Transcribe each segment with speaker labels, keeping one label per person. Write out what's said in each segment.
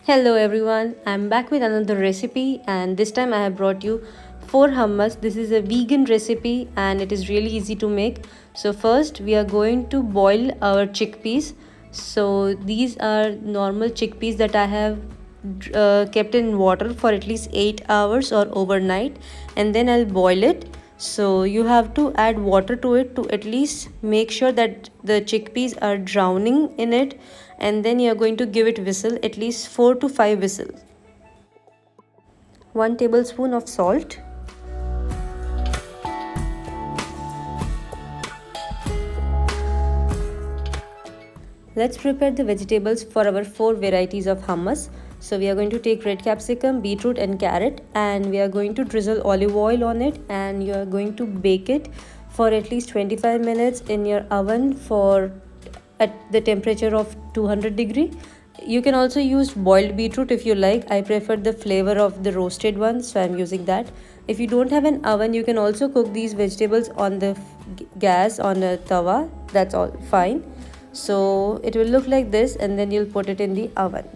Speaker 1: Hello everyone, I'm back with another recipe and this time I have brought you 4 hummus. This is a vegan recipe and it is really easy to make. So first we are going to boil our chickpeas. So these are normal chickpeas that I have kept in water for at least 8 hours or overnight, and then I'll boil it. So you have to add water to it to at least make sure that the chickpeas are drowning in it, and then you are going to give it whistle at least 4 to 5 whistles. 1 tablespoon of salt. Let's prepare the vegetables for our 4 varieties of hummus. So we are going to take red capsicum, beetroot and carrot, and we are going to drizzle olive oil on it, and you are going to bake it for at least 25 minutes in your oven for at the temperature of 200 degree. You can also use boiled beetroot if you like. I prefer the flavor of the roasted one, so I'm using that. If you don't have an oven, you can also cook these vegetables on the gas on a tawa. That's all fine. So it will look like this, and then you'll put it in the oven.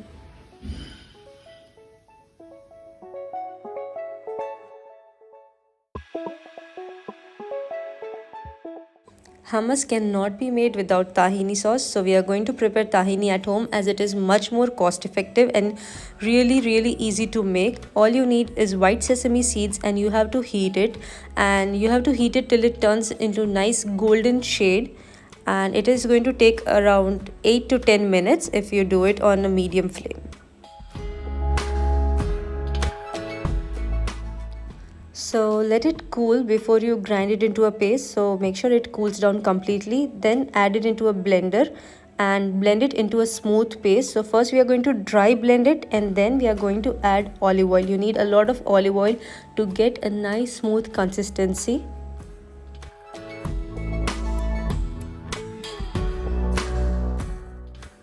Speaker 1: Hummus cannot be made without tahini sauce, so we are going to prepare tahini at home as it is much more cost effective and really easy to make. All you need is white sesame seeds, and you have to heat it, and you have to heat it till it turns into nice golden shade, and it is going to take around 8 to 10 minutes if you do it on a medium flame. So let it cool before you grind it into a paste. So make sure it cools down completely. Then add it into a blender and blend it into a smooth paste. So first we are going to dry blend it, and then we are going to add olive oil. You need a lot of olive oil to get a nice smooth consistency.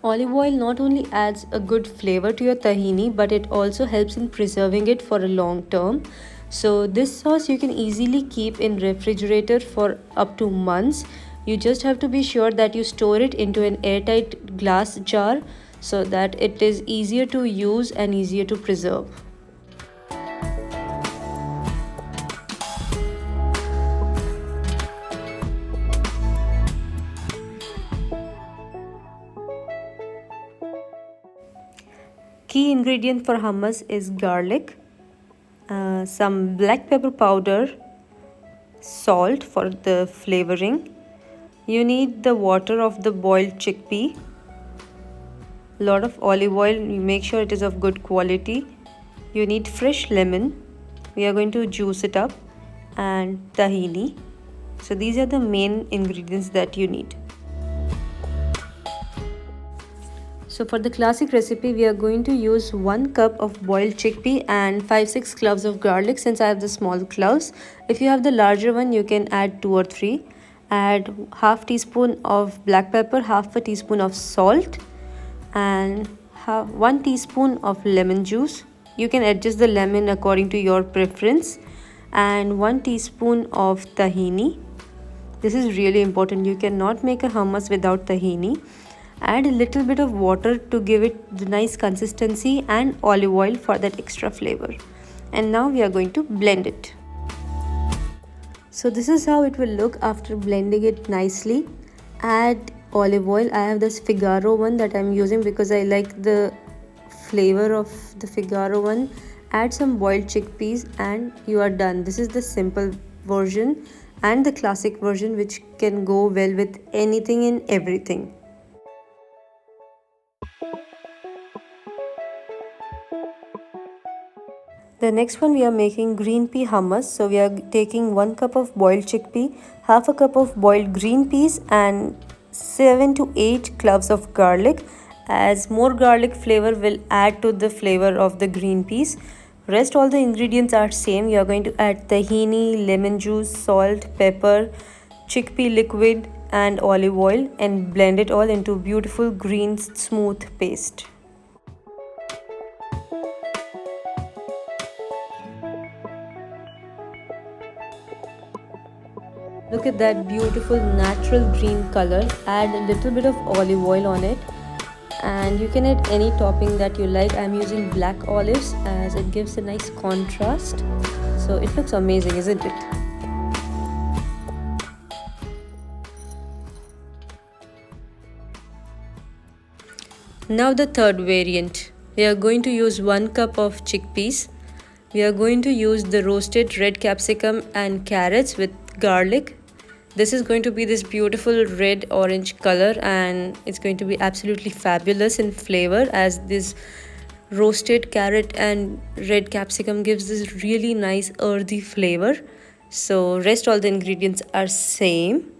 Speaker 1: Olive oil not only adds a good flavor to your tahini, but it also helps in preserving it for a long term. So this sauce you can easily keep in refrigerator for up to months. You just have to be sure that you store it into an airtight glass jar so that it is easier to use and easier to preserve. Key ingredient for hummus is garlic, some black pepper powder, salt for the flavoring. You need the water of the boiled chickpea, lot of olive oil. You make sure it is of good quality. You need fresh lemon. We are going to juice it up, and tahini. So these are the main ingredients that you need. So for the classic recipe, we are going to use 1 cup of boiled chickpea and 5-6 cloves of garlic, since I have the small cloves. If you have the larger one, you can add 2 or 3. Add half teaspoon of black pepper, half a teaspoon of salt, and 1 teaspoon of lemon juice. You can adjust the lemon according to your preference, and 1 teaspoon of tahini. This is really important. You cannot make a hummus without tahini. Add a little bit of water to give it the nice consistency, and olive oil for that extra flavor. And now we are going to blend it. So this is how it will look after blending it nicely. Add olive oil. I have this Figaro one that I'm using because I like the flavor of the Figaro one. Add some boiled chickpeas and you are done. This is the simple version and the classic version, which can go well with anything and everything. The next one, we are making green pea hummus. So we are taking 1 cup of boiled chickpea, half a cup of boiled green peas, and 7 to 8 cloves of garlic, as more garlic flavor will add to the flavor of the green peas. Rest all the ingredients are same. You are going to add tahini, lemon juice, salt, pepper, chickpea liquid and olive oil, and blend it all into beautiful green smooth paste. Look at that beautiful natural green color. Add a little bit of olive oil on it. And you can add any topping that you like. I'm using black olives as it gives a nice contrast. So it looks amazing, isn't it? Now the third variant. We are going to use 1 cup of chickpeas. We are going to use the roasted red capsicum and carrots with garlic. This is going to be this beautiful red orange color, and it's going to be absolutely fabulous in flavor, as this roasted carrot and red capsicum gives this really nice earthy flavor. So rest all the ingredients are same.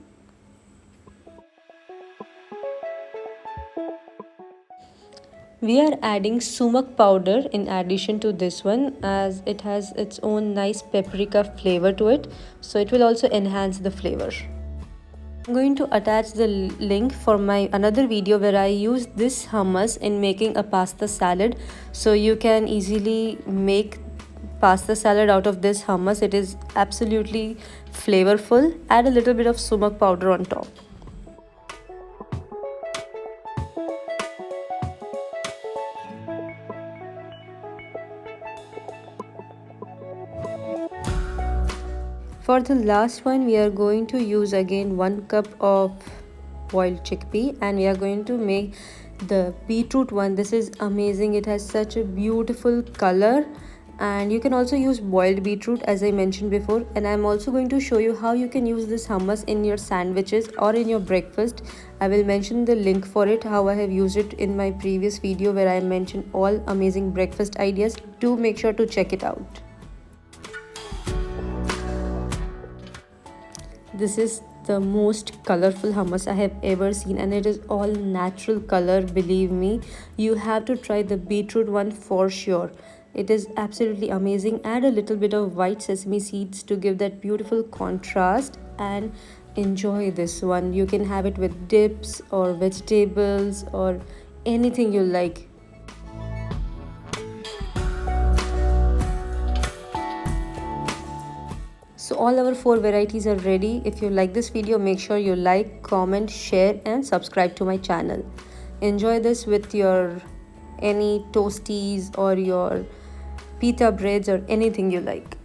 Speaker 1: We are adding sumac powder in addition to this one, as it has its own nice paprika flavor to it, so it will also enhance the flavor. I'm going to attach the link for my another video where I use this hummus in making a pasta salad, so you can easily make pasta salad out of this hummus. It is absolutely flavorful. Add a little bit of sumac powder on top. For the last one, we are going to use again 1 cup of boiled chickpea, and we are going to make the beetroot one. This is amazing. It has such a beautiful color, and you can also use boiled beetroot as I mentioned before. And I'm also going to show you how you can use this hummus in your sandwiches or in your breakfast. I will mention the link for it, how I have used it in my previous video where I mentioned all amazing breakfast ideas. Do make sure to check it out. This is the most colorful hummus I have ever seen, and it is all natural color. Believe me, you have to try the beetroot one for sure. It is absolutely amazing. Add a little bit of white sesame seeds to give that beautiful contrast, and enjoy this one. You can have it with dips or vegetables or anything you like. So all our 4 varieties are ready. If you like this video, make sure you like, comment, share and subscribe to my channel. Enjoy this with your any toasties or your pita breads or anything you like.